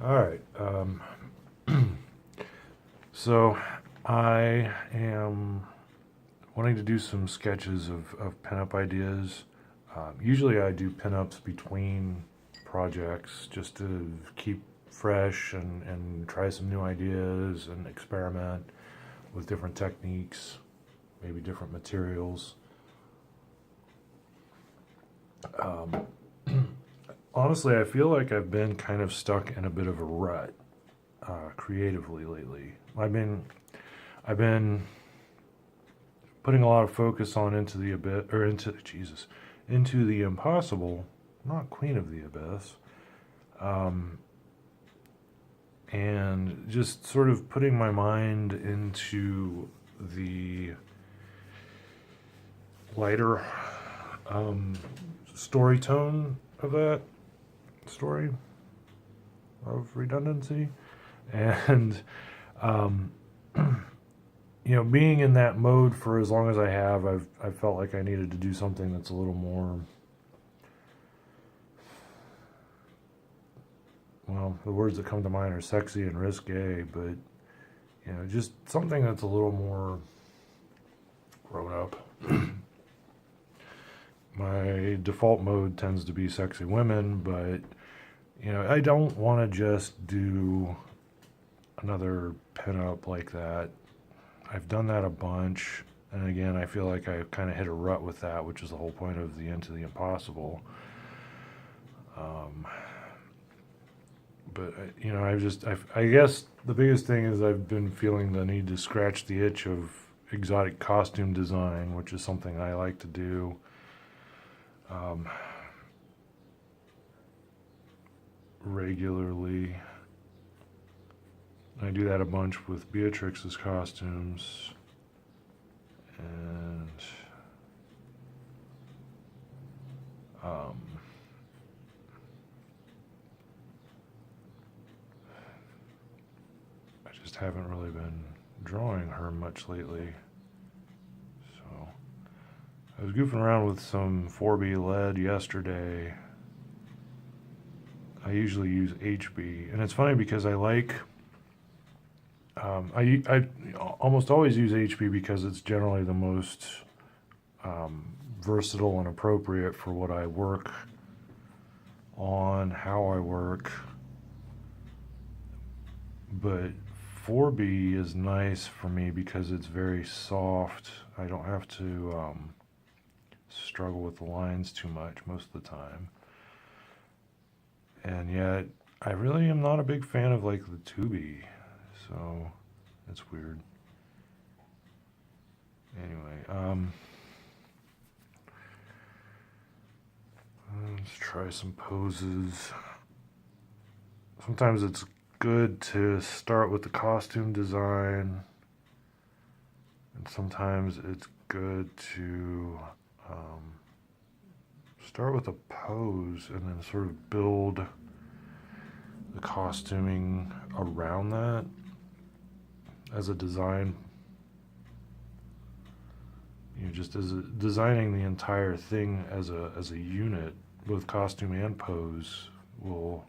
All right. So I am wanting to do some sketches of pinup ideas. Usually I do pinups between projects just to keep fresh and try some new ideas and experiment with different techniques, maybe different materials. Um, Honestly, I feel like I've been kind of stuck in a bit of a rut creatively lately. I've been putting a lot of focus on into the abyss or into Jesus, into the impossible, not Queen of the Abyss, um, and just sort of putting my mind into the lighter um, story tone of that story of redundancy, and um, being in that mode for as long as I have, I've felt like I needed to do something that's a little more. Well, the words that come to mind are sexy and risque, but just something that's a little more grown up. My default mode tends to be sexy women, but I don't want to just do another pinup like that. I've done that a bunch, and again, I feel like I kind of hit a rut with that, which is the whole point of the Into the Impossible. Um, but I guess the biggest thing is I've been feeling the need to scratch the itch of exotic costume design, which is something I like to do. Um, Regularly. I do that a bunch with Beatrix's costumes, and um, I just haven't really been drawing her much lately. So I was goofing around with some 4B lead yesterday. I usually use HB, and it's funny because I almost always use HB because it's generally the most versatile and appropriate for what I work on, how I work. But 4B is nice for me because it's very soft. I don't have to struggle with the lines too much most of the time. And yet, I really am not a big fan of like the 2B, so it's weird. Anyway, let's try some poses. Sometimes it's good to start with the costume design, and sometimes it's good to start with a pose and then sort of build the costuming around that as a design. Just as designing the entire thing as a unit, both costume and pose, will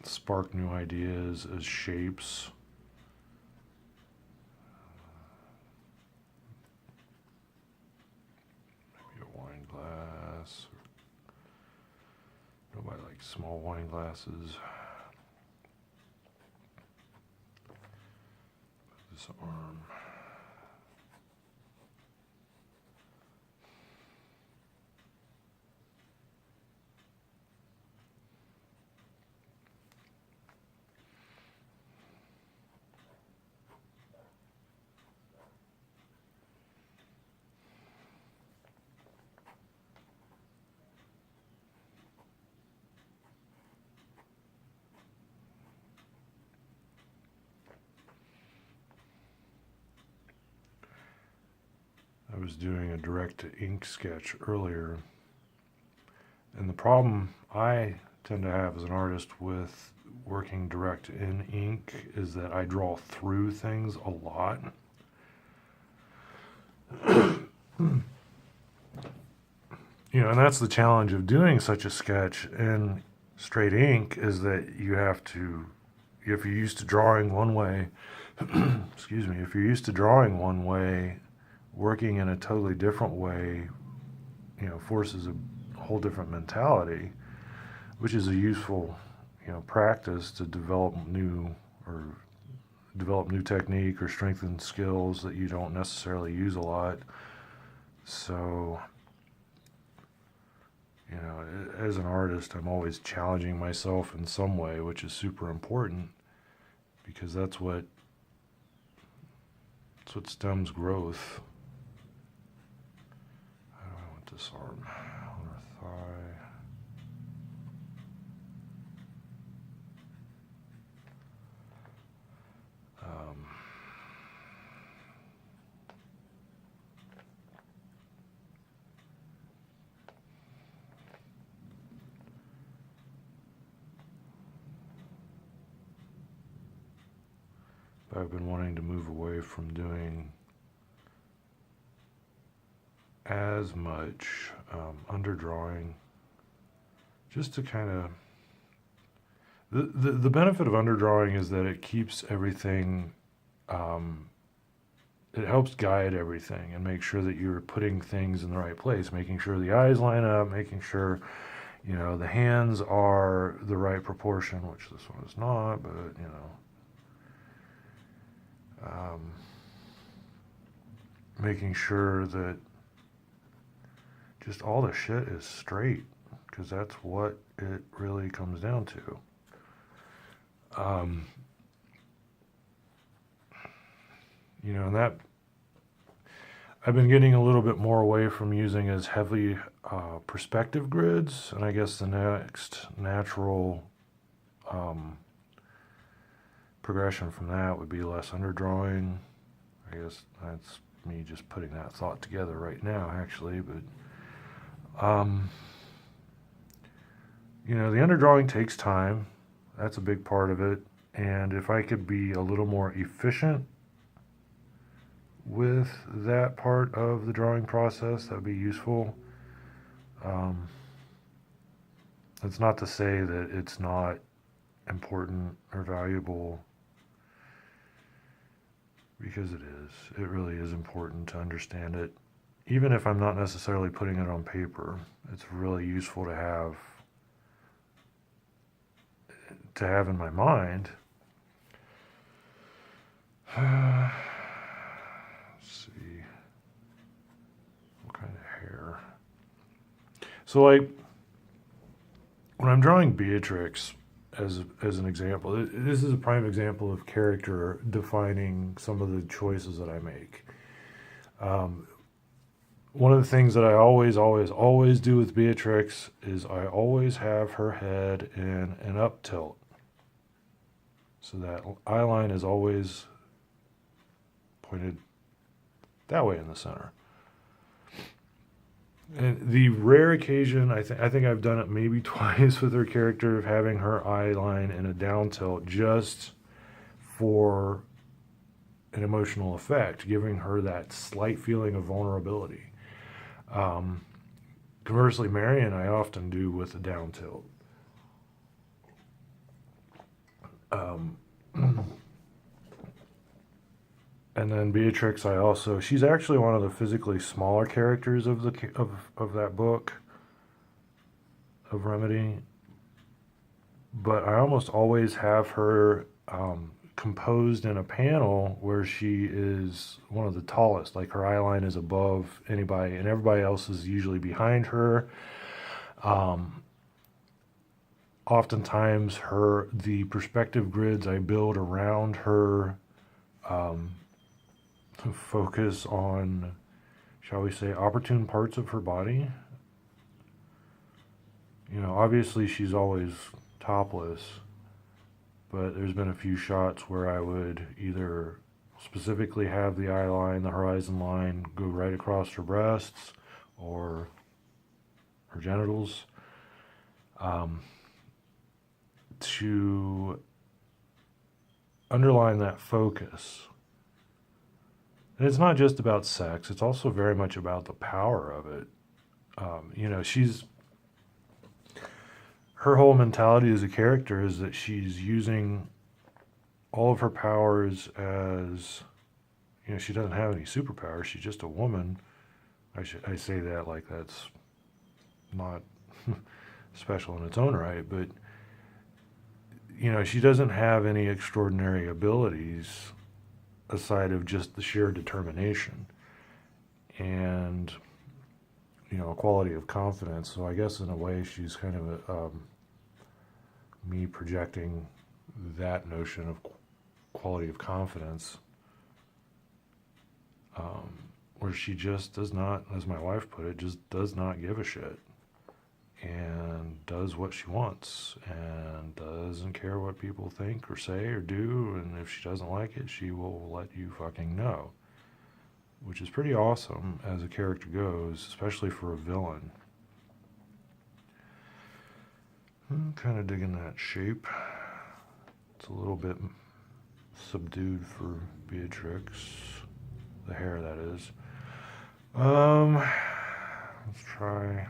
spark new ideas as shapes. Maybe a wine glass. Nobody likes small wine glasses. This arm. I was doing a direct to ink sketch earlier, and the problem I tend to have as an artist with working direct in ink is that I draw through things a lot. And that's the challenge of doing such a sketch in straight ink, is that you have to, if you're used to drawing one way, excuse me, if you're used to drawing one way, working in a totally different way, forces a whole different mentality, which is a useful, practice to develop new technique or strengthen skills that you don't necessarily use a lot. So, as an artist, I'm always challenging myself in some way, which is super important, because that's what stems growth. How do I want this arm? Lower thigh. I've been wanting to move away from doing as much underdrawing, just to kind of the benefit of underdrawing is that it keeps everything, it helps guide everything and make sure that you're putting things in the right place, making sure the eyes line up, making sure the hands are the right proportion, which this one is not, but making sure that just all the shit is straight, because that's what it really comes down to. And that I've been getting a little bit more away from using as heavy perspective grids, and I guess the next natural progression from that would be less underdrawing. I guess that's me just putting that thought together right now, actually, but the underdrawing takes time. That's a big part of it. And if I could be a little more efficient with that part of the drawing process, that would be useful. That's not to say that it's not important or valuable, because it is. It really is important to understand it. Even if I'm not necessarily putting it on paper, it's really useful to have in my mind. Let's see. What kind of hair? So, like, when I'm drawing Beatrix, as an example, this is a prime example of character defining some of the choices that I make. One of the things that I always do with Beatrix is I always have her head in an up tilt. So that eye line is always pointed that way in the center. And the rare occasion, I think I've done it maybe twice with her character, of having her eye line in a down tilt just for an emotional effect, giving her that slight feeling of vulnerability. Conversely, Marion, I often do with a down tilt. And then Beatrix, she's actually one of the physically smaller characters of that book of Remedy. But I almost always have her composed in a panel where she is one of the tallest. Like, her eye line is above anybody, and everybody else is usually behind her. Oftentimes, the perspective grids I build around her focus on, shall we say, opportune parts of her body. Obviously she's always topless, but there's been a few shots where I would either specifically have the eye line, the horizon line, go right across her breasts or her genitals, to underline that focus. And it's not just about sex, it's also very much about the power of it. She's her whole mentality as a character is that she's using all of her powers as, she doesn't have any superpowers. She's just a woman. I say that like that's not special in its own right, but she doesn't have any extraordinary abilities aside of just the sheer determination and a quality of confidence. So I guess in a way she's kind of me projecting that notion of quality of confidence, where she just does not, as my wife put it, just does not give a shit and does what she wants and doesn't care what people think or say or do, and if she doesn't like it, she will let you fucking know, which is pretty awesome as a character goes, especially for a villain. I'm kind of digging that shape. It's a little bit subdued for Beatrix, the hair that is. Let's try.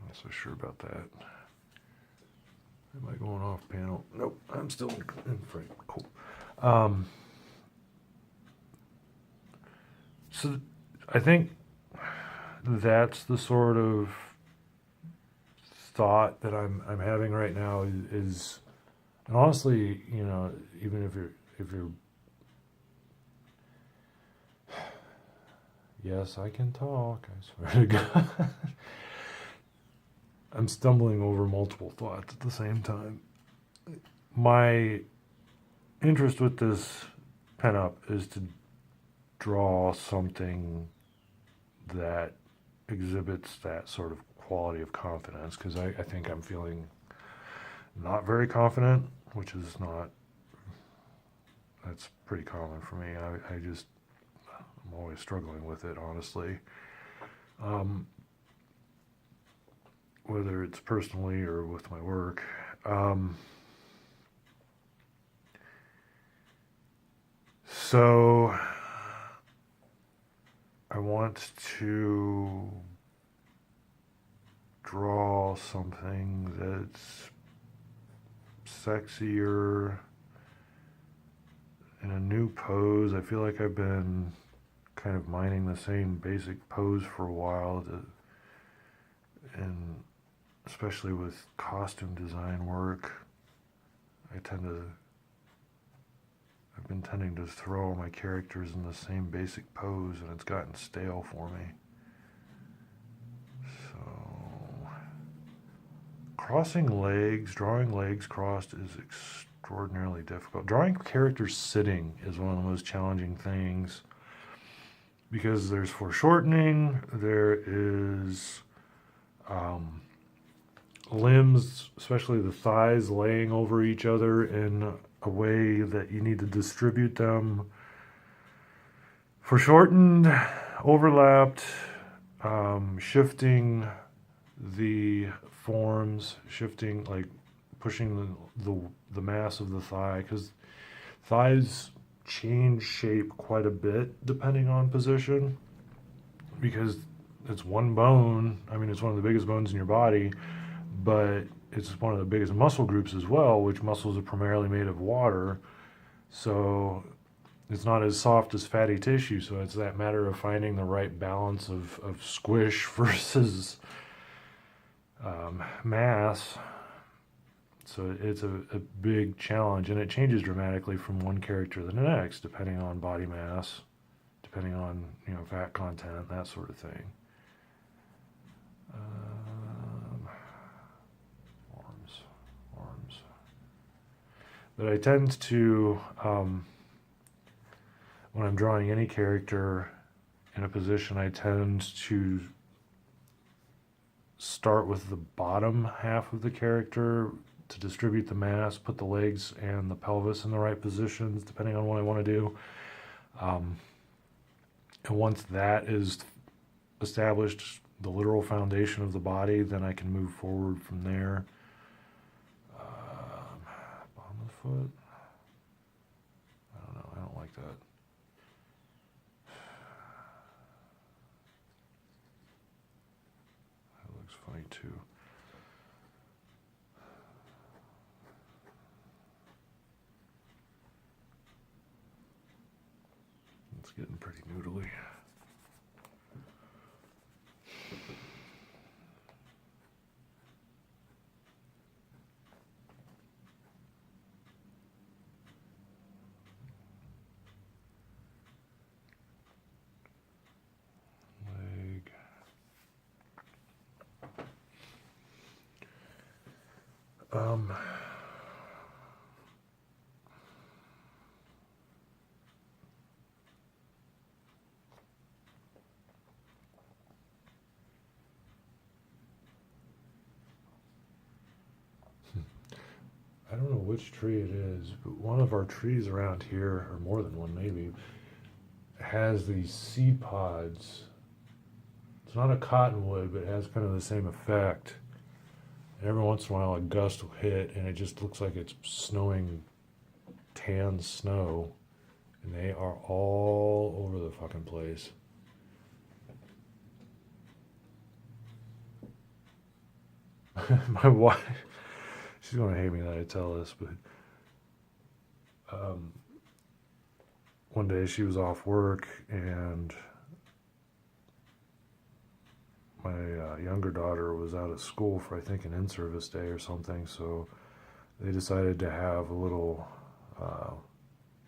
Not so sure about that. Am I going off panel? Nope, I'm still in frame. Cool. So I think that's the sort of thought that I'm having right now is, and honestly, even if you're yes, I can talk, I swear to God. I'm stumbling over multiple thoughts at the same time. My interest with this pinup is to draw something that exhibits that sort of quality of confidence, because I think I'm feeling not very confident, which is not, that's pretty common for me. I'm always struggling with it, honestly. Whether it's personally or with my work. So I want to draw something that's sexier in a new pose. I feel like I've been kind of mining the same basic pose for a while, and especially with costume design work, I've been tending to throw my characters in the same basic pose, and it's gotten stale for me. So, drawing legs crossed is extraordinarily difficult. Drawing characters sitting is one of the most challenging things, because there's foreshortening, there is limbs, especially the thighs, laying over each other in a way that you need to distribute them. Foreshortened, overlapped, shifting the forms, shifting, like pushing the mass of the thigh, because thighs change shape quite a bit depending on position, because it's one bone. I mean, it's one of the biggest bones in your body, but it's one of the biggest muscle groups as well, which muscles are primarily made of water. So it's not as soft as fatty tissue. So it's that matter of finding the right balance of squish versus mass. So it's a big challenge, and it changes dramatically from one character to the next, depending on body mass, depending on fat content, that sort of thing. Arms. But I tend to, when I'm drawing any character in a position, I tend to start with the bottom half of the character to distribute the mass, put the legs and the pelvis in the right positions, depending on what I want to do. And once that is established, the literal foundation of the body, then I can move forward from there. Bottom of the foot. I don't know. I don't like that. That looks funny too. It's getting pretty noodly. Leg. I don't know which tree it is, but one of our trees around here, or more than one maybe, has these seed pods. It's not a cottonwood, but it has kind of the same effect. And every once in a while, a gust will hit, and it just looks like it's snowing tan snow. And they are all over the fucking place. My wife, she's going to hate me that I tell this, but one day she was off work, and my younger daughter was out of school for, I think, an in-service day or something, so they decided to have a little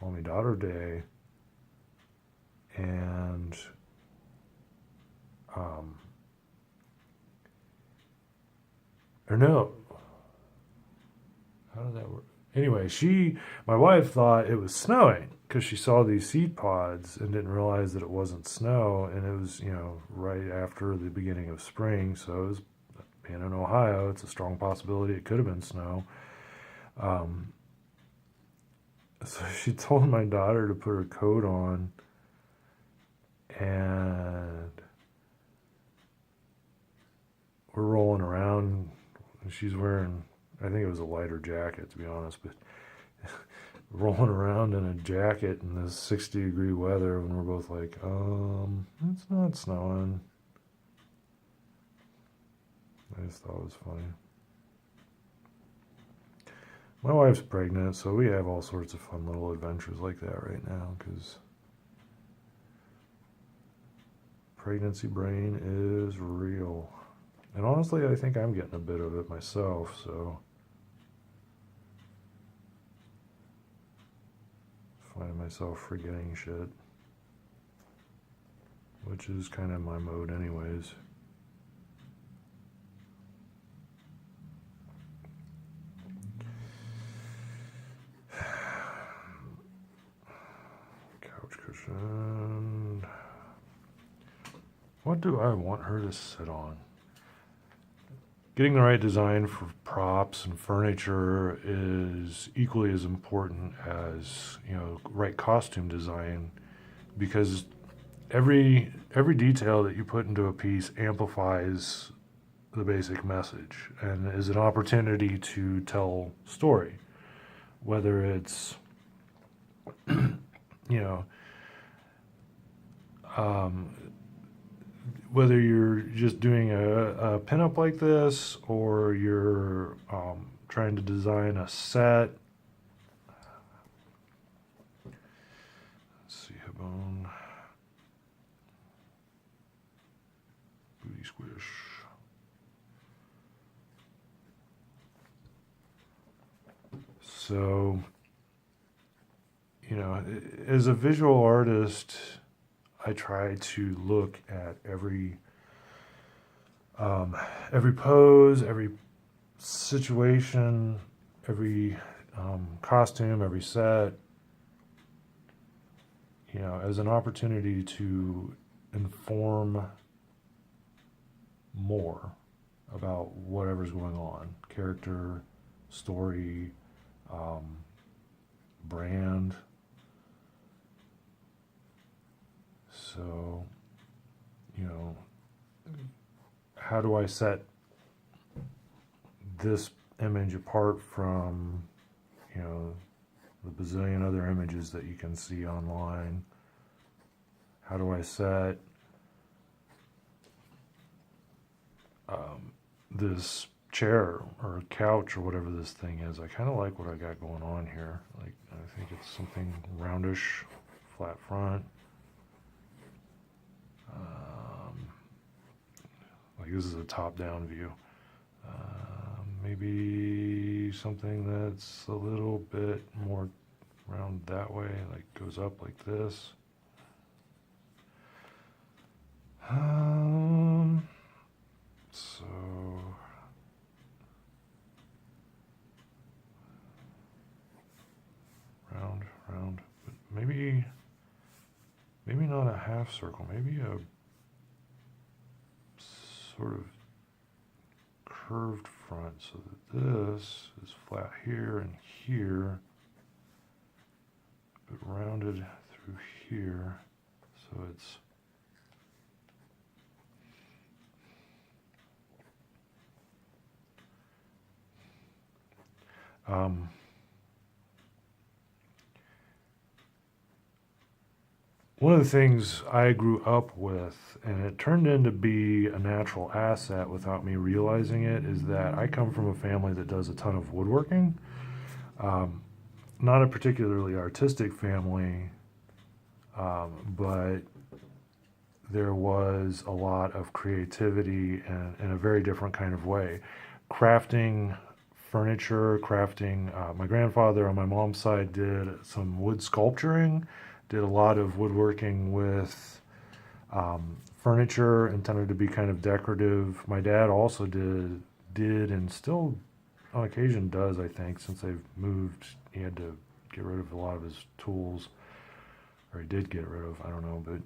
mommy-daughter day, and or no, how did that work? Anyway, my wife thought it was snowing because she saw these seed pods and didn't realize that it wasn't snow, and it was, right after the beginning of spring, so it was, being in Ohio, it's a strong possibility it could have been snow. So she told my daughter to put her coat on, and we're rolling around, and she's wearing, I think it was a lighter jacket, to be honest, but rolling around in a jacket in this 60-degree weather, and we're both like, it's not snowing. I just thought it was funny. My wife's pregnant, so we have all sorts of fun little adventures like that right now, because pregnancy brain is real. And honestly, I think I'm getting a bit of it myself, so finding myself forgetting shit, which is kind of my mode anyways. Couch cushion. What do I want her to sit on? Getting the right design for props and furniture is equally as important as, right costume design, because every detail that you put into a piece amplifies the basic message and is an opportunity to tell story, whether it's whether you're just doing a pinup like this, or you're trying to design a set. Let's see, hip bone, booty squish. So, as a visual artist, I try to look at every pose, every situation, every costume, every set, as an opportunity to inform more about whatever's going on, character, story, brand. So, how do I set this image apart from, the bazillion other images that you can see online? How do I set this chair or couch or whatever this thing is? I kind of like what I got going on here. Like, I think it's something roundish, flat front. Like this is a top-down view. Maybe something that's a little bit more round that way, like goes up like this. So round, but maybe not a half circle, maybe a sort of curved front, so that this is flat here and here, but rounded through here, so it's one of the things I grew up with, and it turned into be a natural asset without me realizing it, is that I come from a family that does a ton of woodworking. Not a particularly artistic family, but there was a lot of creativity in a very different kind of way. Crafting furniture, my grandfather on my mom's side did some wood sculpturing, did a lot of woodworking with furniture intended to be kind of decorative. My dad also did and still on occasion does, I think, since they've moved. He had to get rid of a lot of his tools, or he did get rid of, I don't know, but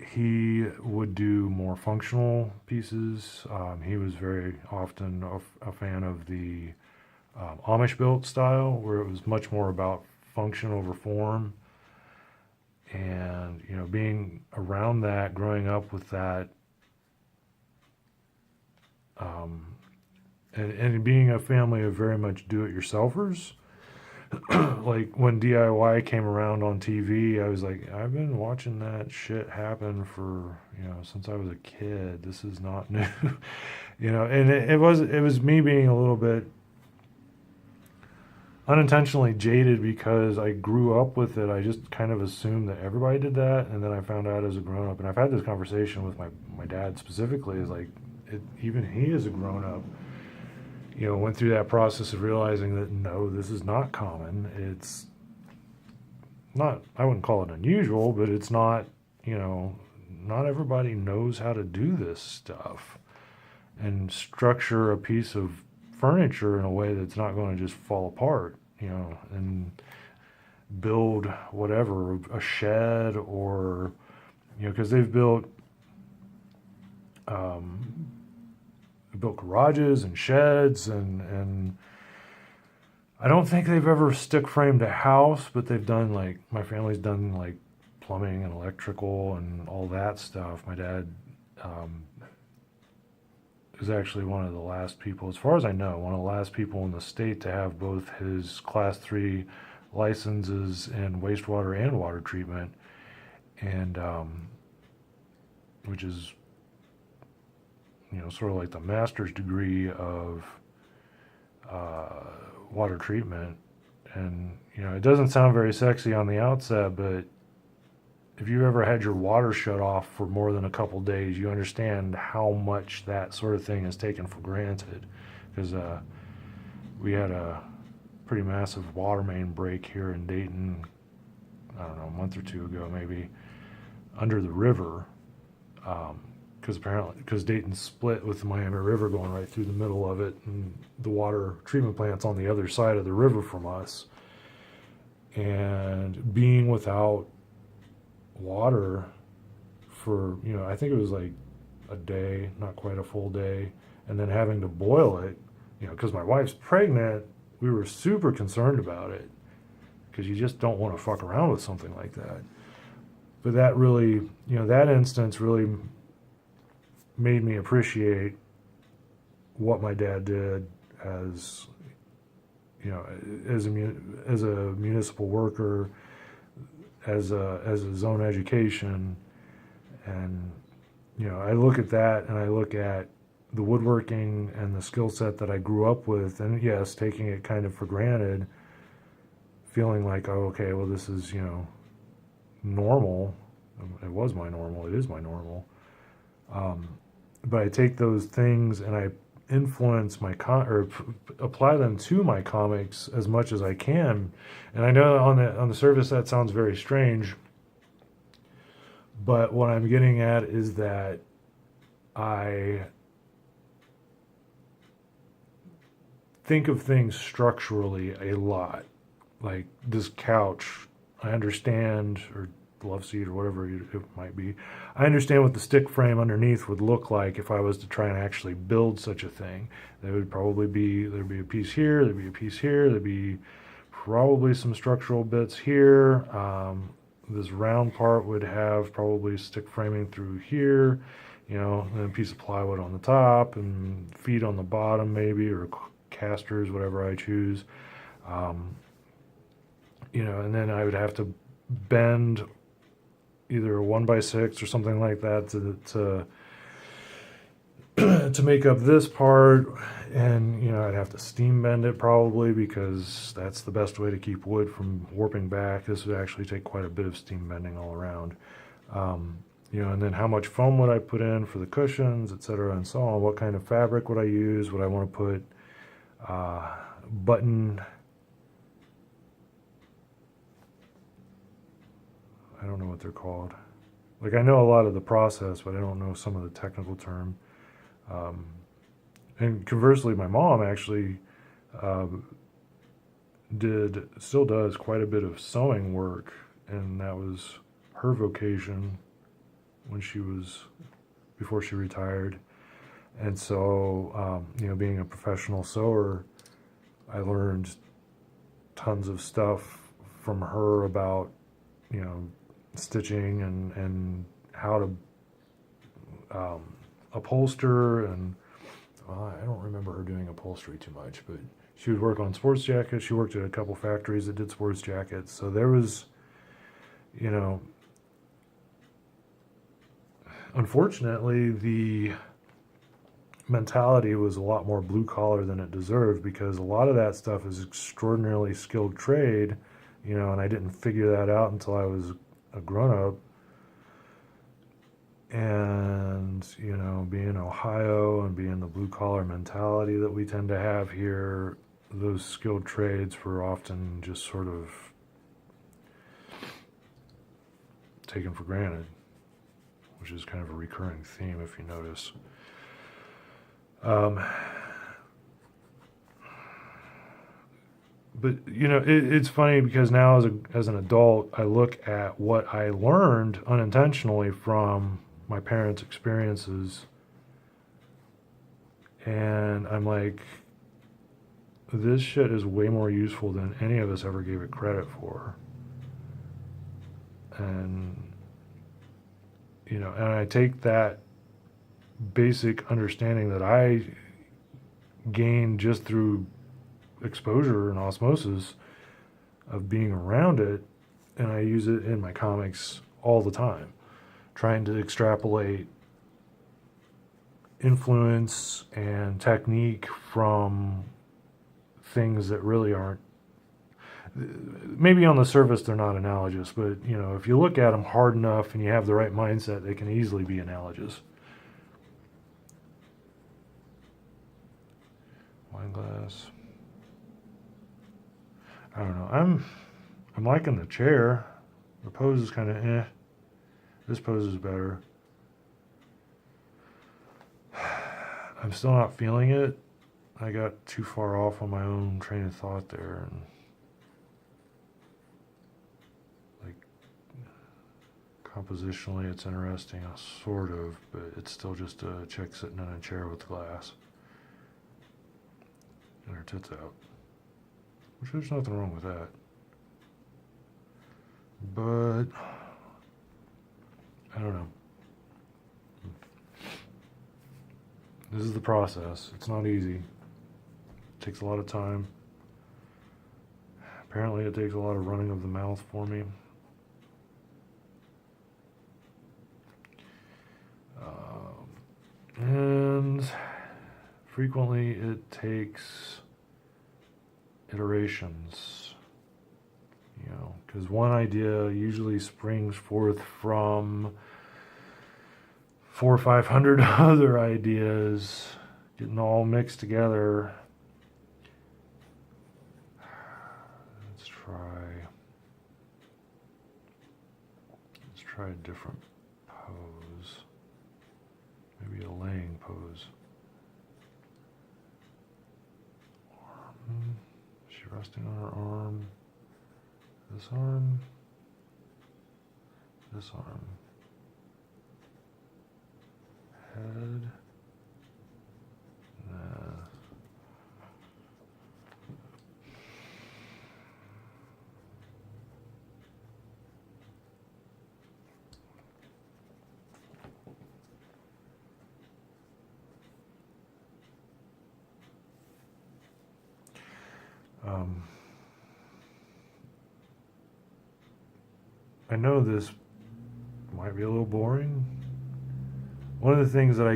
he would do more functional pieces. He was very often a fan of the Amish built style, where it was much more about function over form. And, being around that, growing up with that, and being a family of very much do-it-yourselfers, like when DIY came around on TV, I was like, I've been watching that shit happen for, since I was a kid. This is not new, and it was me being a little bit unintentionally jaded because I grew up with it. I just kind of assumed that everybody did that, and then I found out as a grown-up, and I've had this conversation with my dad specifically, is like, even he as a grown-up, went through that process of realizing that no, this is not common. It's not, I wouldn't call it unusual, but it's not, not everybody knows how to do this stuff and structure a piece of furniture in a way that's not going to just fall apart, and build whatever, a shed, or, because they've built garages and sheds, and I don't think they've ever stick framed a house, but they've done, like, my family's done like plumbing and electrical and all that stuff. My dad is actually one of the last people, as far as I know, one of the last people in the state to have both his Class 3 licenses in wastewater and water treatment, and which is, sort of like the master's degree of water treatment. And, it doesn't sound very sexy on the outset, but if you've ever had your water shut off for more than a couple days, you understand how much that sort of thing is taken for granted. Because we had a pretty massive water main break here in Dayton, I don't know, a month or two ago maybe, under the river. Because Dayton's split with the Miami River going right through the middle of it, and the water treatment plant's on the other side of the river from us. And being without water for, I think it was like a day, not quite a full day, and then having to boil it, because my wife's pregnant, we were super concerned about it, because you just don't want to fuck around with something like that. but that really, that instance really made me appreciate what my dad did as, as a municipal worker, as his own education. And, I look at that and I look at the woodworking and the skill set that I grew up with, and yes, taking it kind of for granted, feeling like, oh, okay, well, this is, normal. It was my normal. It is my normal. But I take those things and I influence or apply them to my comics as much as I can. And I know on the surface that sounds very strange, but what I'm getting at is that I think of things structurally a lot. Like this couch, I understand, or love seat, or whatever it might be. I understand what the stick frame underneath would look like if I was to try and actually build such a thing. There'd be a piece here, there'd be a piece here, there'd be probably some structural bits here. This round part would have probably stick framing through here, and a piece of plywood on the top and feet on the bottom maybe, or casters, whatever I choose. And then I would have to bend either a 1x6 or something like that to make up this part, and I'd have to steam bend it probably, because that's the best way to keep wood from warping back. This would actually take quite a bit of steam bending all around. And then how much foam would I put in for the cushions, etc., and so on. What kind of fabric would I use? Would I want to put button, I don't know what they're called. Like, I know a lot of the process, but I don't know some of the technical term. And conversely, my mom actually still does quite a bit of sewing work, and that was her vocation before she retired. And so, being a professional sewer, I learned tons of stuff from her about, stitching and how to upholster. And I don't remember her doing upholstery too much, but she would work on sports jackets. She worked at a couple factories that did sports jackets. So there was, unfortunately, the mentality was a lot more blue collar than it deserved, because a lot of that stuff is extraordinarily skilled trade, and I didn't figure that out until I was a grown-up. And, being in Ohio and being the blue-collar mentality that we tend to have here, those skilled trades were often just sort of taken for granted, which is kind of a recurring theme, if you notice. But it's funny, because now as an adult, I look at what I learned unintentionally from my parents' experiences, and I'm like, this shit is way more useful than any of us ever gave it credit for. And and I take that basic understanding that I gained just through exposure and osmosis of being around it, and I use it in my comics all the time, trying to extrapolate influence and technique from things that really aren't, maybe on the surface they're not analogous, but if you look at them hard enough and you have the right mindset, they can easily be analogous. Wine glass. I don't know. I'm liking the chair. The pose is kind of eh. This pose is better. I'm still not feeling it. I got too far off on my own train of thought there, and like compositionally it's interesting, sort of, but it's still just a chick sitting in a chair with glass and her tits out. Which there's nothing wrong with that. But I don't know. This is the process. It's not easy. It takes a lot of time. Apparently it takes a lot of running of the mouth for me. And frequently it takes iterations, you know, because one idea usually springs forth from 400 or 500 other ideas getting all mixed together. Let's try a different pose. Maybe a laying pose. Arm. Is she resting on her arm? This arm. This arm. Head. I know this might be a little boring. One of the things that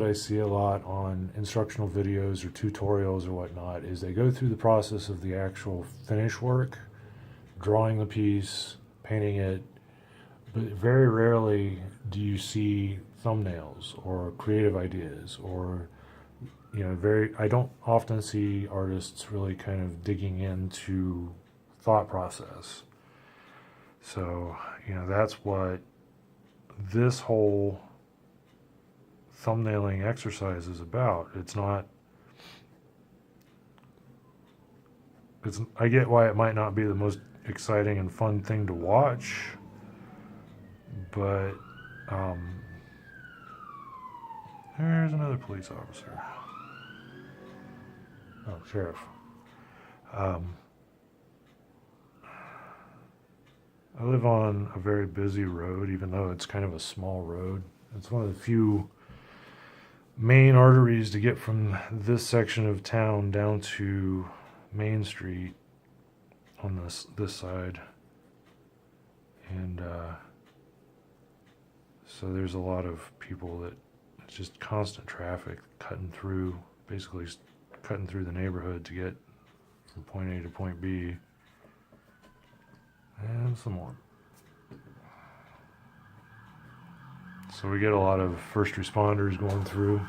I see a lot on instructional videos or tutorials or whatnot is they go through the process of the actual finish work, drawing the piece, painting it, but very rarely do you see thumbnails or creative ideas or, you know, I don't often see artists really kind of digging into thought process. So, you know, that's what this whole thumbnailing exercise is about. I get why it might not be the most exciting and fun thing to watch, but there's another police officer. Oh, sheriff. I live on a very busy road, even though it's kind of a small road. It's one of the few main arteries to get from this section of town down to Main Street on this side. And so there's a lot of people that it's just constant traffic basically cutting through the neighborhood to get from point A to point B. And some more. So we get a lot of first responders going through.